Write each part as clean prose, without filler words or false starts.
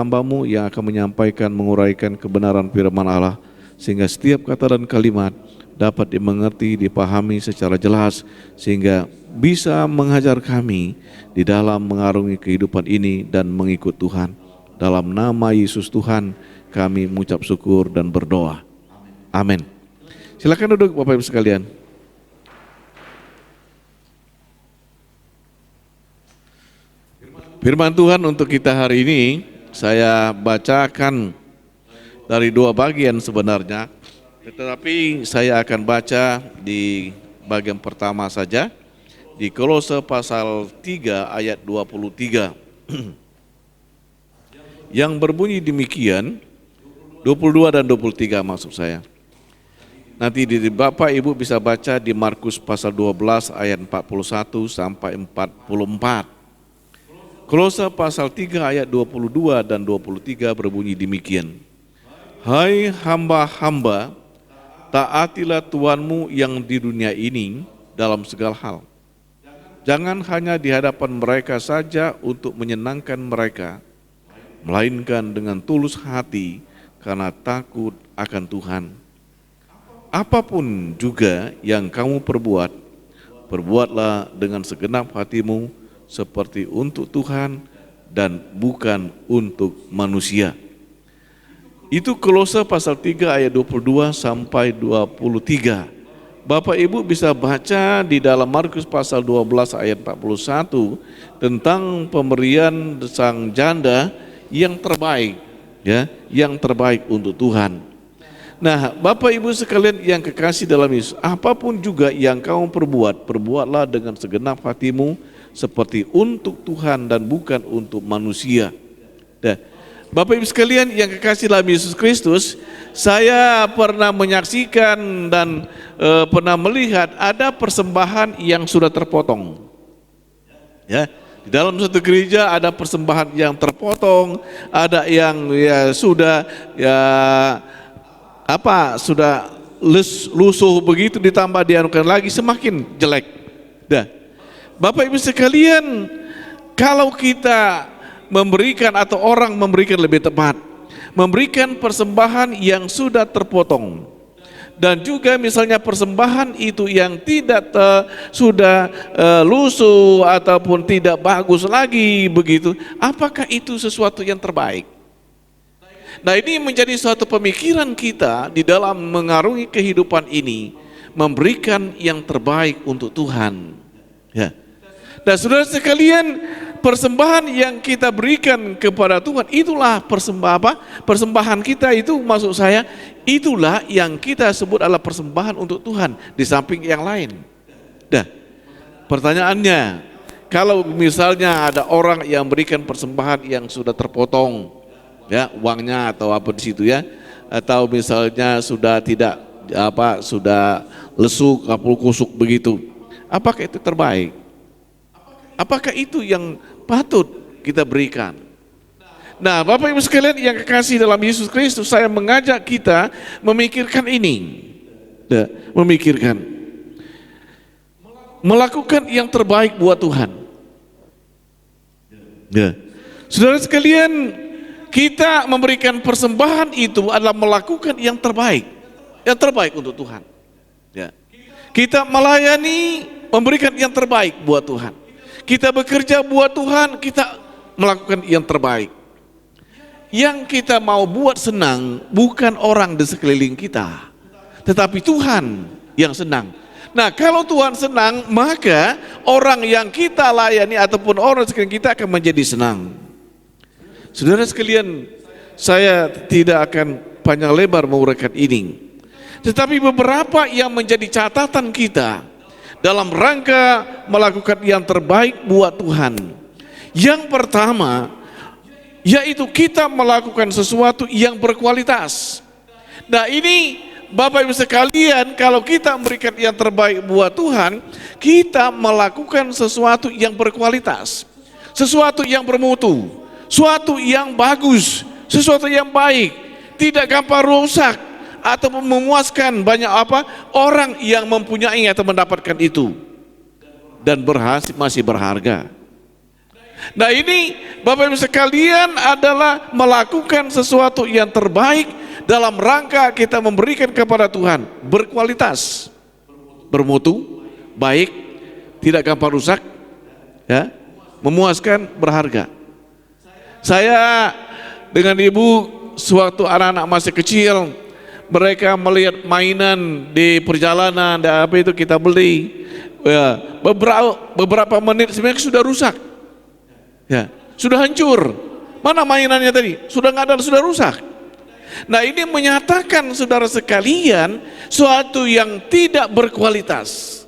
hamba-Mu yang akan menyampaikan, menguraikan kebenaran firman Allah, sehingga setiap kata dan kalimat dapat dimengerti, dipahami secara jelas, sehingga bisa mengajar kami di dalam mengarungi kehidupan ini dan mengikut Tuhan. Dalam nama Yesus Tuhan kami mengucap syukur dan berdoa. Amin. Silakan duduk Bapak Ibu sekalian. Firman Tuhan untuk kita hari ini saya bacakan dari dua bagian sebenarnya, tetapi saya akan baca di bagian pertama saja, di Kolose pasal 3 ayat 23 yang berbunyi demikian, 22 dan 23 maksud saya. Nanti Bapak Ibu bisa baca di Markus pasal 12 ayat 41 sampai 44. Kolose pasal 3 ayat 22 dan 23 berbunyi demikian. Hai hamba-hamba, taatilah Tuhanmu yang di dunia ini dalam segala hal. Jangan hanya di hadapan mereka saja untuk menyenangkan mereka, melainkan dengan tulus hati karena takut akan Tuhan. Apapun juga yang kamu perbuat, perbuatlah dengan segenap hatimu seperti untuk Tuhan dan bukan untuk manusia. Itu Kolose pasal 3 ayat 22 sampai 23. Bapak Ibu bisa baca di dalam Markus pasal 12 ayat 41 tentang pemberian sang janda yang terbaik, ya, yang terbaik untuk Tuhan. Nah, Bapak Ibu sekalian yang kekasih dalam Yesus, apapun juga yang kamu perbuat, perbuatlah dengan segenap hatimu seperti untuk Tuhan dan bukan untuk manusia. Nah, Bapak Ibu sekalian yang kekasih dalam Yesus Kristus, saya pernah menyaksikan dan pernah melihat ada persembahan yang sudah terpotong. Ya, di dalam satu gereja ada persembahan yang terpotong, ada yang ya sudah sudah lusuh begitu, ditambah dianukan lagi semakin jelek. Dah. Bapak Ibu sekalian, kalau kita memberikan atau orang memberikan lebih tepat, memberikan persembahan yang sudah terpotong, dan juga misalnya persembahan itu yang tidak sudah lusuh ataupun tidak bagus lagi begitu, apakah itu sesuatu yang terbaik? Nah, ini menjadi suatu pemikiran kita di dalam mengarungi kehidupan ini, memberikan yang terbaik untuk Tuhan. Ya. Nah, saudara sekalian, persembahan yang kita berikan kepada Tuhan itulah persembahan kita itu, maksud saya itulah yang kita sebut adalah persembahan untuk Tuhan di samping yang lain. Nah, pertanyaannya, kalau misalnya ada orang yang berikan persembahan yang sudah terpotong, ya, uangnya atau apa di situ ya, atau misalnya sudah tidak sudah lesu, kapul kusuk begitu, apakah itu terbaik? Apakah itu yang patut kita berikan? Nah, Bapak Ibu sekalian yang kekasih dalam Yesus Kristus, saya mengajak kita memikirkan ini. Nah, memikirkan, melakukan yang terbaik buat Tuhan. Nah, saudara sekalian, kita memberikan persembahan itu adalah melakukan yang terbaik untuk Tuhan. Ya. Kita melayani, memberikan yang terbaik buat Tuhan. Kita bekerja buat Tuhan, kita melakukan yang terbaik. Yang kita mau buat senang bukan orang di sekeliling kita, tetapi Tuhan yang senang. Nah, kalau Tuhan senang, maka orang yang kita layani ataupun orang sekeliling kita akan menjadi senang. Saudara sekalian, saya tidak akan panjang lebar menguraikan ini, tetapi beberapa yang menjadi catatan kita dalam rangka melakukan yang terbaik buat Tuhan. Yang pertama, yaitu kita melakukan sesuatu yang berkualitas. Nah, ini Bapak Ibu sekalian, kalau kita memberikan yang terbaik buat Tuhan, kita melakukan sesuatu yang berkualitas, sesuatu yang bermutu, sesuatu yang bagus, sesuatu yang baik, tidak gampang rusak atau memuaskan banyak orang yang mempunyai atau mendapatkan itu dan masih berharga. Nah ini Bapak Ibu sekalian adalah melakukan sesuatu yang terbaik dalam rangka kita memberikan kepada Tuhan, berkualitas, bermutu, baik, tidak gampang rusak, ya, memuaskan, berharga. Saya dengan ibu sewaktu anak-anak masih kecil, mereka melihat mainan di perjalanan, apa itu kita beli, ya, beberapa menit sebenarnya sudah rusak, ya, sudah hancur. Mana mainannya tadi? Sudah nggak ada, sudah rusak. Nah ini menyatakan saudara sekalian suatu yang tidak berkualitas,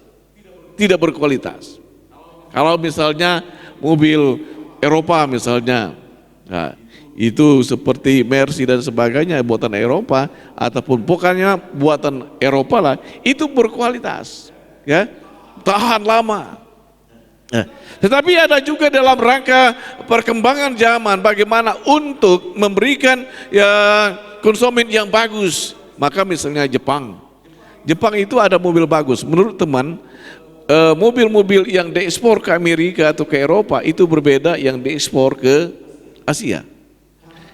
tidak berkualitas. Kalau misalnya mobil Eropa misalnya, nah, itu seperti Mercy dan sebagainya buatan Eropa, ataupun pokoknya buatan Eropa lah, itu berkualitas, ya, tahan lama. Nah, tetapi ada juga dalam rangka perkembangan zaman bagaimana untuk memberikan ya konsumen yang bagus. Maka misalnya Jepang itu ada mobil bagus. Menurut teman, mobil-mobil yang diekspor ke Amerika atau ke Eropa itu berbeda yang diekspor ke Asia.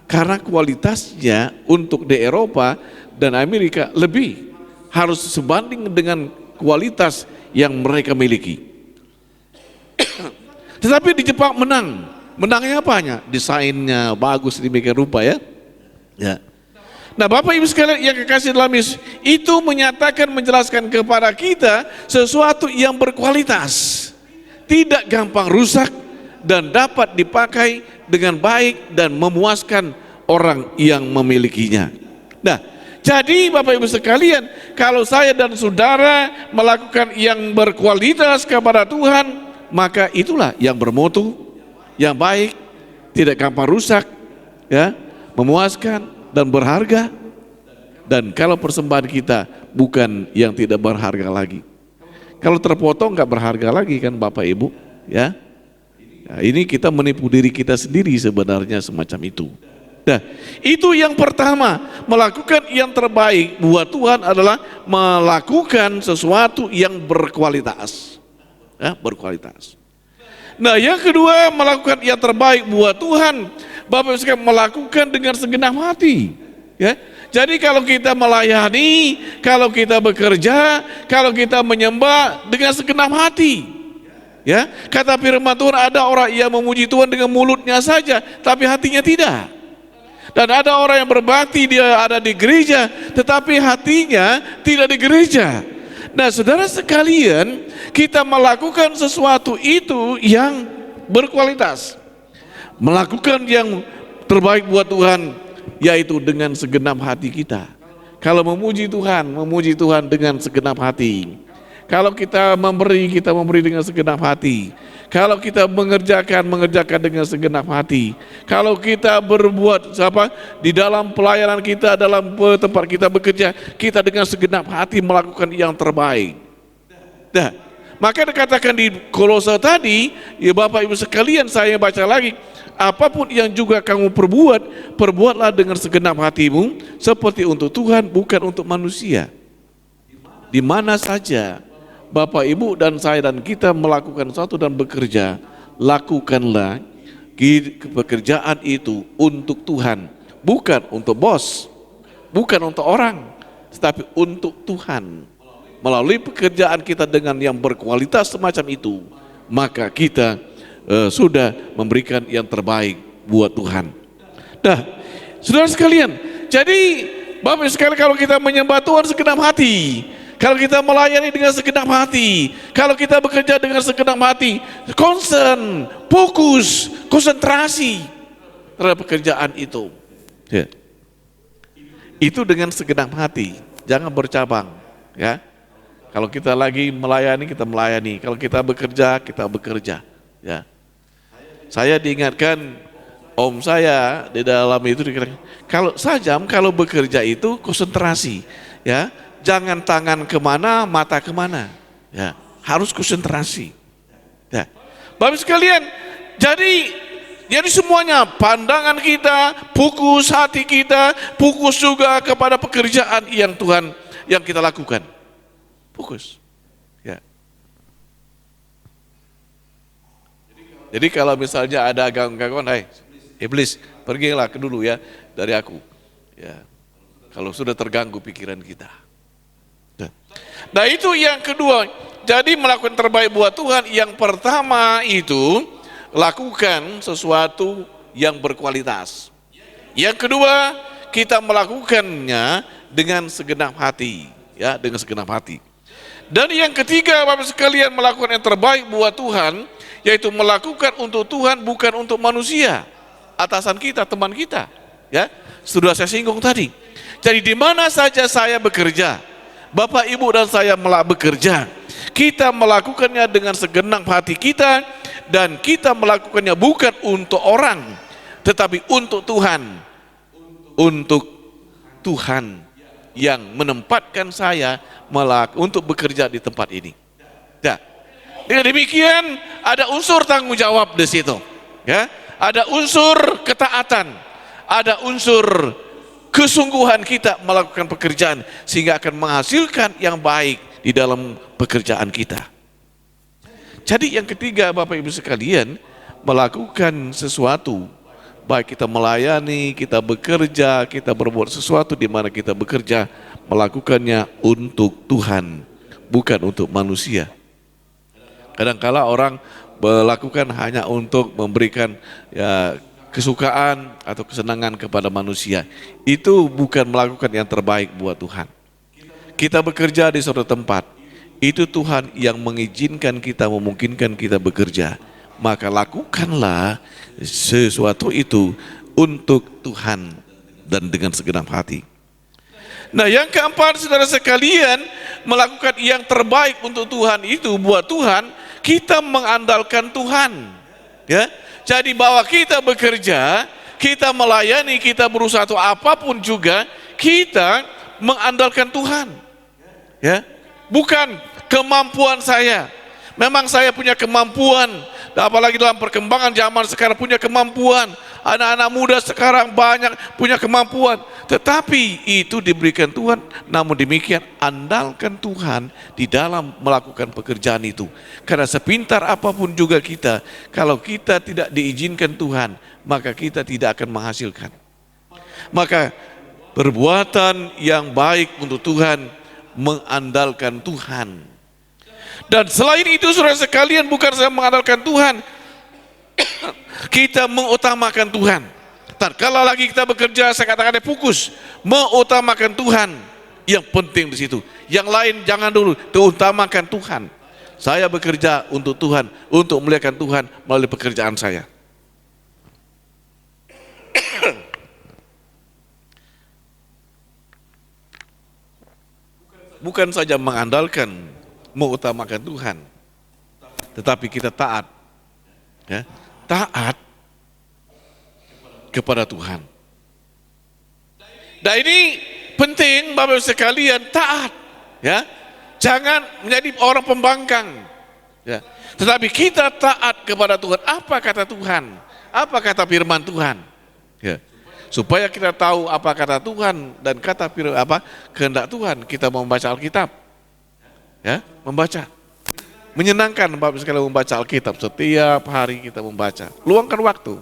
Karena kualitasnya untuk di Eropa dan Amerika lebih harus sebanding dengan kualitas yang mereka miliki. Tetapi di Jepang menang. Menangnya apanya? Desainnya bagus demikian rupa, ya. Ya. Nah Bapak Ibu sekalian yang kekasih dalam Yesus, itu menyatakan, menjelaskan kepada kita sesuatu yang berkualitas, tidak gampang rusak dan dapat dipakai dengan baik dan memuaskan orang yang memilikinya. Nah jadi Bapak Ibu sekalian, kalau saya dan saudara melakukan yang berkualitas kepada Tuhan, maka itulah yang bermutu, yang baik, tidak gampang rusak, ya, memuaskan dan berharga. Dan kalau persembahan kita bukan yang tidak berharga lagi, kalau terpotong nggak berharga lagi kan Bapak Ibu, ya. Nah, ini kita menipu diri kita sendiri sebenarnya semacam itu. Nah, itu yang pertama, melakukan yang terbaik buat Tuhan adalah melakukan sesuatu yang berkualitas. Ya, berkualitas. Nah yang kedua, melakukan yang terbaik buat Tuhan, Bapak Ibu sekalian, melakukan dengan segenap hati, ya. Jadi kalau kita melayani, kalau kita bekerja, kalau kita menyembah dengan segenap hati, ya. Kata firman Tuhan, ada orang yang memuji Tuhan dengan mulutnya saja tapi hatinya tidak. Dan ada orang yang berbakti, dia ada di gereja tetapi hatinya tidak di gereja. Nah saudara sekalian, kita melakukan sesuatu itu yang berkualitas, melakukan yang terbaik buat Tuhan, yaitu dengan segenap hati kita. Kalau memuji Tuhan dengan segenap hati. Kalau kita memberi dengan segenap hati. Kalau kita mengerjakan dengan segenap hati. Kalau kita berbuat di dalam pelayanan kita, dalam tempat kita bekerja, kita dengan segenap hati melakukan yang terbaik. Nah, maka dikatakan di Kolose tadi, ya Bapak Ibu sekalian, saya baca lagi, apapun yang juga kamu perbuatlah dengan segenap hatimu, seperti untuk Tuhan, bukan untuk manusia. Di mana saja Bapak Ibu dan saya dan kita melakukan sesuatu dan bekerja, lakukanlah pekerjaan itu untuk Tuhan, bukan untuk bos, bukan untuk orang, tetapi untuk Tuhan. Melalui pekerjaan kita dengan yang berkualitas semacam itu, maka kita sudah memberikan yang terbaik buat Tuhan. Nah, saudara sekalian, jadi Bapak sekalian, kalau kita menyembah Tuhan segenap hati, kalau kita melayani dengan segenap hati, kalau kita bekerja dengan segenap hati, concern, fokus, konsentrasi terhadap pekerjaan itu, ya. Itu dengan segenap hati, jangan bercabang, ya. Kalau kita lagi melayani, kita melayani. Kalau kita bekerja, ya. Saya diingatkan om saya di dalam itu dikatakan, kalau bekerja itu konsentrasi, ya. Jangan tangan kemana, mata kemana, ya, harus konsentrasi. Ya. Bapak sekalian, jadi semuanya, pandangan kita, fokus hati kita, fokus juga kepada pekerjaan yang Tuhan yang kita lakukan, fokus. Ya. Jadi kalau misalnya ada gangguan, iblis, pergilah ke dulu ya dari aku. Ya, kalau sudah terganggu pikiran kita. Nah itu yang kedua. Jadi melakukan terbaik buat Tuhan, yang pertama itu lakukan sesuatu yang berkualitas. Yang kedua, kita melakukannya dengan segenap hati, ya, dengan segenap hati. Dan yang ketiga, Bapak sekalian, melakukan yang terbaik buat Tuhan, yaitu melakukan untuk Tuhan, bukan untuk manusia, atasan kita, teman kita, ya. Sudah saya singgung tadi. Jadi di mana saja saya bekerja, Bapak, Ibu, dan saya bekerja, kita melakukannya dengan segenap hati kita, dan kita melakukannya bukan untuk orang, tetapi untuk Tuhan. Untuk Tuhan yang menempatkan saya untuk bekerja di tempat ini. Nah, dengan demikian ada unsur tanggung jawab di situ, ya. Ada unsur ketaatan, ada unsur kesungguhan kita melakukan pekerjaan sehingga akan menghasilkan yang baik di dalam pekerjaan kita. Jadi yang ketiga, Bapak Ibu sekalian, melakukan sesuatu, baik kita melayani, kita bekerja, kita berbuat sesuatu di mana kita bekerja, melakukannya untuk Tuhan, bukan untuk manusia. Kadang-kala orang melakukan hanya untuk memberikan ya kesukaan atau kesenangan kepada manusia. Itu bukan melakukan yang terbaik buat Tuhan. Kita bekerja di suatu tempat, itu Tuhan yang mengizinkan kita, memungkinkan kita bekerja. Maka lakukanlah sesuatu itu untuk Tuhan dan dengan segenap hati. Nah yang keempat, saudara sekalian, melakukan yang terbaik untuk Tuhan itu buat Tuhan, kita mengandalkan Tuhan, ya. Jadi bahwa kita bekerja, kita melayani, kita berusaha atau apapun juga, kita mengandalkan Tuhan, ya. Bukan kemampuan saya. Memang saya punya kemampuan, apalagi dalam perkembangan zaman sekarang punya kemampuan. Anak-anak muda sekarang banyak punya kemampuan, tetapi itu diberikan Tuhan. Namun demikian, andalkan Tuhan di dalam melakukan pekerjaan itu. Karena sepintar apapun juga kita, kalau kita tidak diizinkan Tuhan, maka kita tidak akan menghasilkan. Maka perbuatan yang baik untuk Tuhan, mengandalkan Tuhan. Dan selain itu, saudara sekalian, bukan saja mengandalkan Tuhan, kita mengutamakan Tuhan. Kalau lagi kita bekerja, saya katakan fokus, mengutamakan Tuhan. Yang penting di situ. Yang lain jangan dulu, utamakan Tuhan. Saya bekerja untuk Tuhan, untuk memuliakan Tuhan melalui pekerjaan saya. Bukan saja mengandalkan, mengutamakan Tuhan, tetapi kita taat, ya, taat kepada Tuhan. Nah ini penting, Bapak sekalian, taat, ya, jangan menjadi orang pembangkang, ya, tetapi kita taat kepada Tuhan. Apa kata Tuhan? Apa kata firman Tuhan? Ya. Supaya kita tahu apa kata Tuhan dan kata apa kehendak Tuhan, kita membaca Alkitab, ya, membaca. Menyenangkan Bapak sekalian membaca Alkitab, setiap hari kita membaca. Luangkan waktu,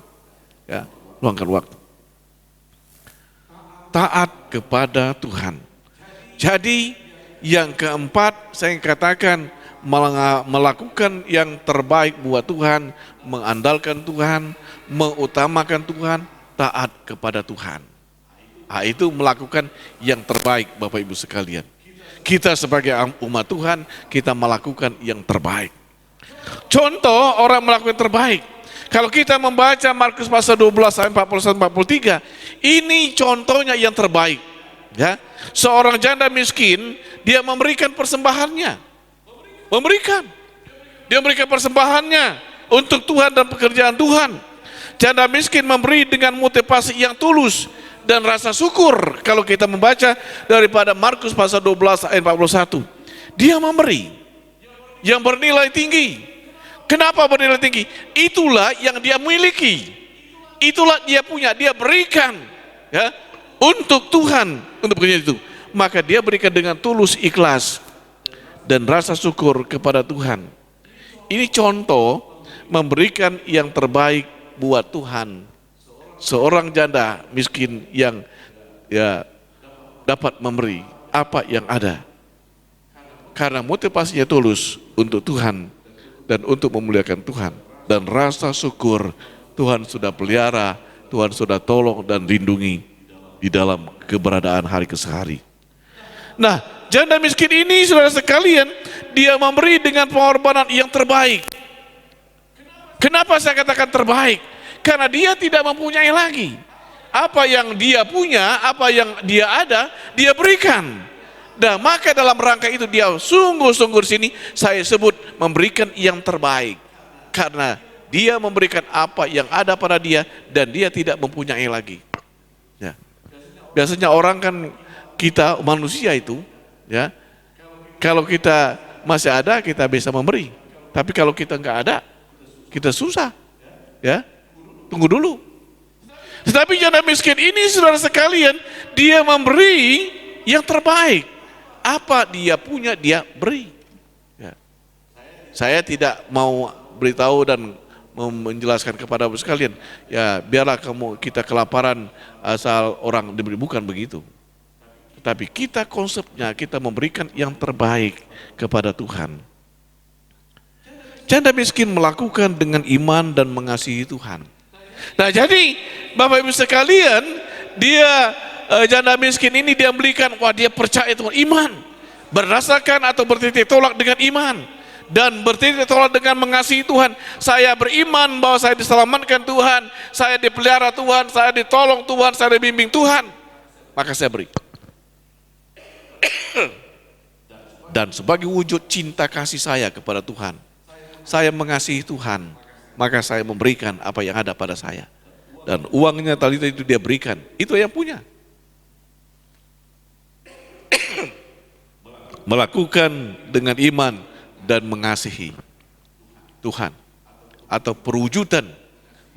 ya, luangkan waktu. Taat kepada Tuhan. Jadi yang keempat saya katakan, melakukan yang terbaik buat Tuhan, mengandalkan Tuhan, mengutamakan Tuhan, taat kepada Tuhan. Nah, itu melakukan yang terbaik, Bapak Ibu sekalian. Kita sebagai umat Tuhan, kita melakukan yang terbaik. Contoh orang melakukan yang terbaik. Kalau kita membaca Markus pasal 12 ayat 41-43, ini contohnya yang terbaik. Ya, seorang janda miskin, dia memberikan persembahannya. Dia memberikan persembahannya untuk Tuhan dan pekerjaan Tuhan. Janda miskin memberi dengan motivasi yang tulus dan rasa syukur. Kalau kita membaca daripada Markus pasal 12 ayat 41, dia memberi yang bernilai tinggi. Kenapa bernilai tinggi? Itulah yang dia miliki, itulah dia punya, dia berikan, ya, untuk Tuhan, untuk pekerjaan itu. Maka dia berikan dengan tulus, ikhlas dan rasa syukur kepada Tuhan. Ini contoh memberikan yang terbaik buat Tuhan. Seorang janda miskin yang dapat memberi apa yang ada. Karena motivasinya tulus untuk Tuhan dan untuk memuliakan Tuhan. Dan rasa syukur Tuhan sudah pelihara, Tuhan sudah tolong dan lindungi di dalam keberadaan hari ke hari. Nah, janda miskin ini saudara sekalian, dia memberi dengan pengorbanan yang terbaik. Kenapa saya katakan terbaik? Karena dia tidak mempunyai lagi. Apa yang dia punya, apa yang dia ada, dia berikan. Dan maka dalam rangka itu dia sungguh-sungguh di sini saya sebut memberikan yang terbaik. Karena dia memberikan apa yang ada pada dia dan dia tidak mempunyai lagi. Ya. Biasanya orang kan kita manusia itu, ya, kalau kita masih ada kita bisa memberi. Tapi kalau kita nggak ada, kita susah. Ya, tunggu dulu. Tetapi janda miskin ini saudara sekalian, dia memberi yang terbaik. Apa dia punya dia beri. Ya. Saya tidak mau beritahu dan menjelaskan kepada Bapak sekalian, ya biarlah kita kelaparan asal orang diberi, bukan begitu. Tetapi kita konsepnya kita memberikan yang terbaik kepada Tuhan. Janda miskin melakukan dengan iman dan mengasihi Tuhan. Nah jadi Bapak Ibu sekalian, dia janda miskin ini dia berikan, wah dia percaya Tuhan, iman. Berdasarkan atau bertitik tolak dengan iman. Dan bertitik tolak dengan mengasihi Tuhan. Saya beriman bahwa saya diselamatkan Tuhan, saya dipelihara Tuhan, saya ditolong Tuhan, saya dibimbing Tuhan. Maka saya beri. Dan sebagai wujud cinta kasih saya kepada Tuhan, saya mengasihi Tuhan, maka saya memberikan apa yang ada pada saya. Dan uangnya tadi itu dia berikan, itu yang punya. Melakukan dengan iman dan mengasihi Tuhan, atau perwujudan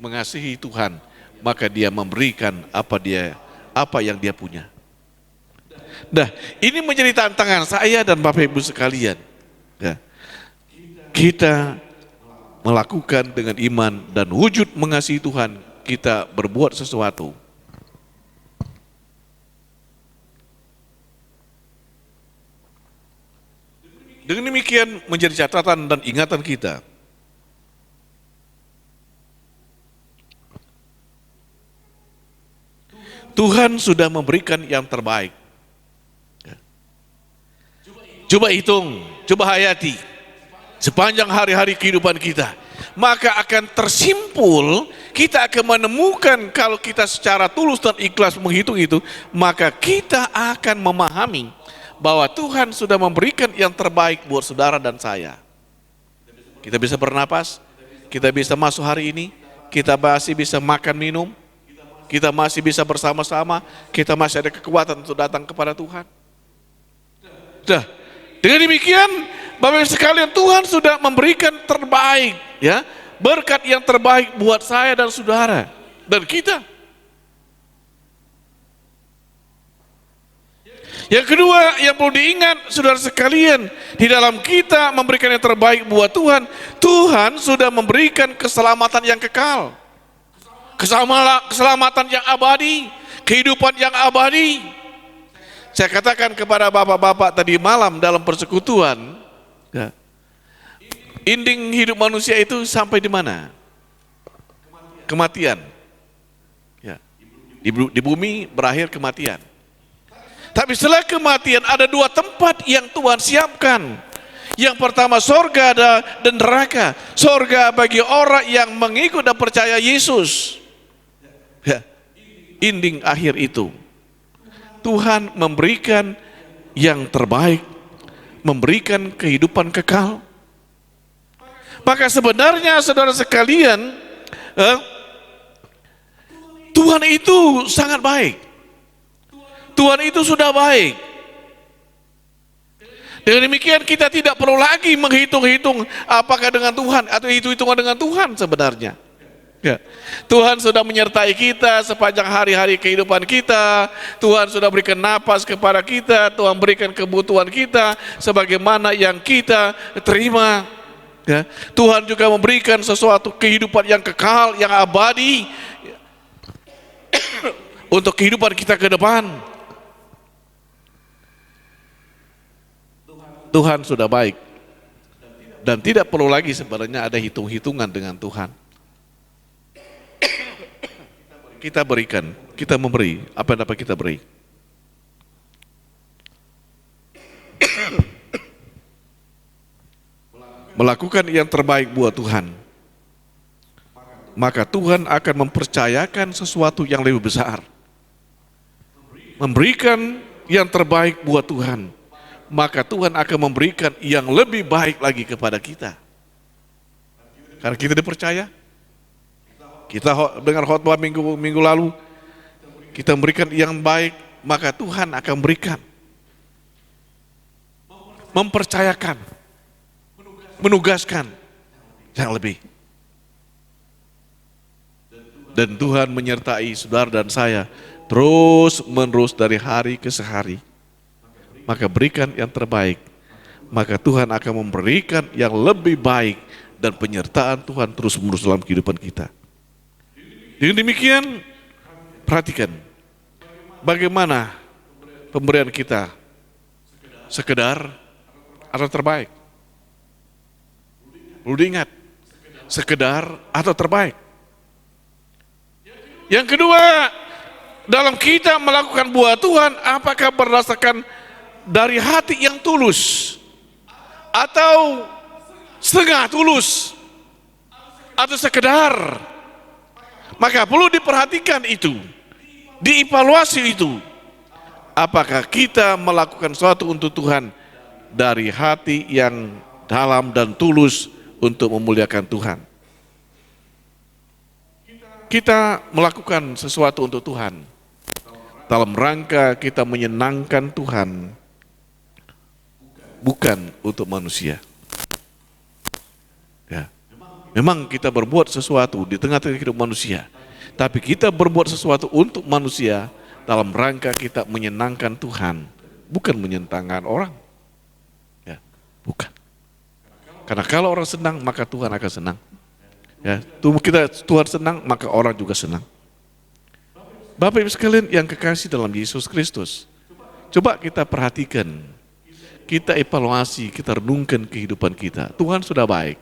mengasihi Tuhan, maka dia memberikan apa yang dia punya. Nah, ini menjadi tantangan saya dan Bapak Ibu sekalian. Ya. Kita melakukan dengan iman dan wujud mengasihi Tuhan, kita berbuat sesuatu. Dengan demikian menjadi catatan dan ingatan kita. Tuhan sudah memberikan yang terbaik. Coba hitung, coba hayati sepanjang hari-hari kehidupan kita. Maka akan tersimpul, kita akan menemukan kalau kita secara tulus dan ikhlas menghitung itu, maka kita akan memahami bahwa Tuhan sudah memberikan yang terbaik buat saudara dan saya. Kita bisa bernapas, kita bisa masuk hari ini, kita masih bisa makan minum, kita masih bisa bersama-sama, kita masih ada kekuatan untuk datang kepada Tuhan. Nah, dengan demikian Bapak Ibu sekalian, Tuhan sudah memberikan terbaik, ya, berkat yang terbaik buat saya dan saudara dan kita. Yang kedua yang perlu diingat saudara sekalian, di dalam kita memberikan yang terbaik buat Tuhan, Tuhan sudah memberikan keselamatan yang kekal, keselamatan yang abadi, kehidupan yang abadi. Saya katakan kepada bapak-bapak tadi malam dalam persekutuan, ya, ending hidup manusia itu sampai di mana? Kematian. Ya. Di bumi berakhir kematian. Tapi setelah kematian ada dua tempat yang Tuhan siapkan. Yang pertama sorga dan neraka. Sorga bagi orang yang mengikut dan percaya Yesus. Ya. Ending akhir itu Tuhan memberikan yang terbaik, memberikan kehidupan kekal. Maka sebenarnya saudara sekalian, Tuhan itu sangat baik. Tuhan itu sudah baik. Dengan demikian kita tidak perlu lagi menghitung-hitung apakah dengan Tuhan atau hitung-hitungan dengan Tuhan sebenarnya. Ya. Tuhan sudah menyertai kita sepanjang hari-hari kehidupan kita. Tuhan sudah berikan napas kepada kita. Tuhan berikan kebutuhan kita sebagaimana yang kita terima. Ya, Tuhan juga memberikan sesuatu kehidupan yang kekal, yang abadi untuk kehidupan kita ke depan. Tuhan sudah baik dan tidak perlu lagi sebenarnya ada hitung-hitungan dengan Tuhan. Kita berikan, kita memberi apa yang dapat kita beri. Melakukan yang terbaik buat Tuhan, maka Tuhan akan mempercayakan sesuatu yang lebih besar. Memberikan yang terbaik buat Tuhan, maka Tuhan akan memberikan yang lebih baik lagi kepada kita. Karena kita dipercaya, kita dengar khotbah minggu lalu, kita memberikan yang baik, maka Tuhan akan berikan. Mempercayakan, menugaskan yang lebih. Dan Tuhan menyertai saudara dan saya terus menerus dari hari ke hari. Maka berikan yang terbaik, maka Tuhan akan memberikan yang lebih baik dan penyertaan Tuhan terus menerus dalam kehidupan kita. Dengan demikian, perhatikan bagaimana pemberian kita, sekedar atau terbaik. Perlu diingat, sekedar atau terbaik. Yang kedua, dalam kita melakukan buat Tuhan, apakah berdasarkan dari hati yang tulus atau setengah tulus atau sekedar? Maka perlu diperhatikan itu, dievaluasi itu. Apakah kita melakukan sesuatu untuk Tuhan dari hati yang dalam dan tulus untuk memuliakan Tuhan. Kita melakukan sesuatu untuk Tuhan dalam rangka kita menyenangkan Tuhan, bukan untuk manusia. Ya. Memang kita berbuat sesuatu di tengah-tengah hidup manusia, tapi kita berbuat sesuatu untuk manusia dalam rangka kita menyenangkan Tuhan, bukan menyenangkan orang. Ya, bukan. Karena kalau orang senang, maka Tuhan akan senang. Ya, Tuhan senang, maka orang juga senang. Bapak Ibu sekalian yang kekasih dalam Yesus Kristus, coba kita perhatikan, kita evaluasi, kita renungkan kehidupan kita. Tuhan sudah baik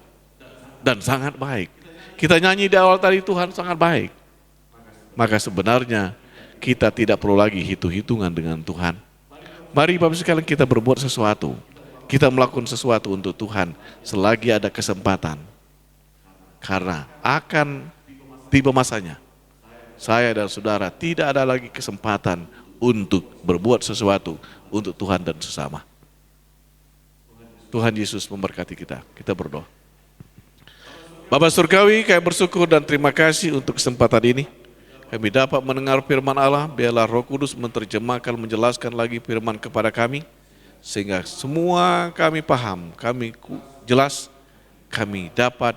dan sangat baik. Kita nyanyi di awal tadi, Tuhan sangat baik. Maka sebenarnya kita tidak perlu lagi hitung-hitungan dengan Tuhan. Mari Bapak Ibu sekalian kita berbuat sesuatu. Kita melakukan sesuatu untuk Tuhan selagi ada kesempatan. Karena akan tiba masanya, saya dan saudara tidak ada lagi kesempatan untuk berbuat sesuatu untuk Tuhan dan sesama. Tuhan Yesus memberkati kita. Kita berdoa. Bapa Surgawi, kami bersyukur dan terima kasih untuk kesempatan ini. Kami dapat mendengar firman Allah, biarlah Roh Kudus menerjemahkan, menjelaskan lagi firman kepada kami. Sehingga semua kami paham, kami jelas, kami dapat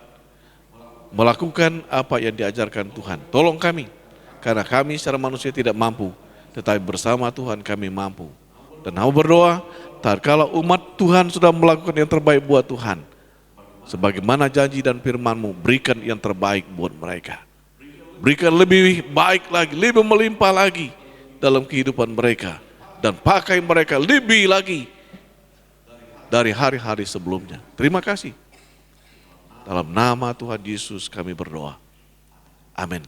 melakukan apa yang diajarkan Tuhan. Tolong kami, karena kami secara manusia tidak mampu, tetapi bersama Tuhan kami mampu. Dan kami berdoa, tatkala umat Tuhan sudah melakukan yang terbaik buat Tuhan, sebagaimana janji dan firman-Mu, berikan yang terbaik buat mereka. Berikan lebih baik lagi, lebih melimpah lagi dalam kehidupan mereka. Dan pakai mereka lebih lagi dari hari-hari sebelumnya. Terima kasih. Dalam nama Tuhan Yesus kami berdoa. Amin.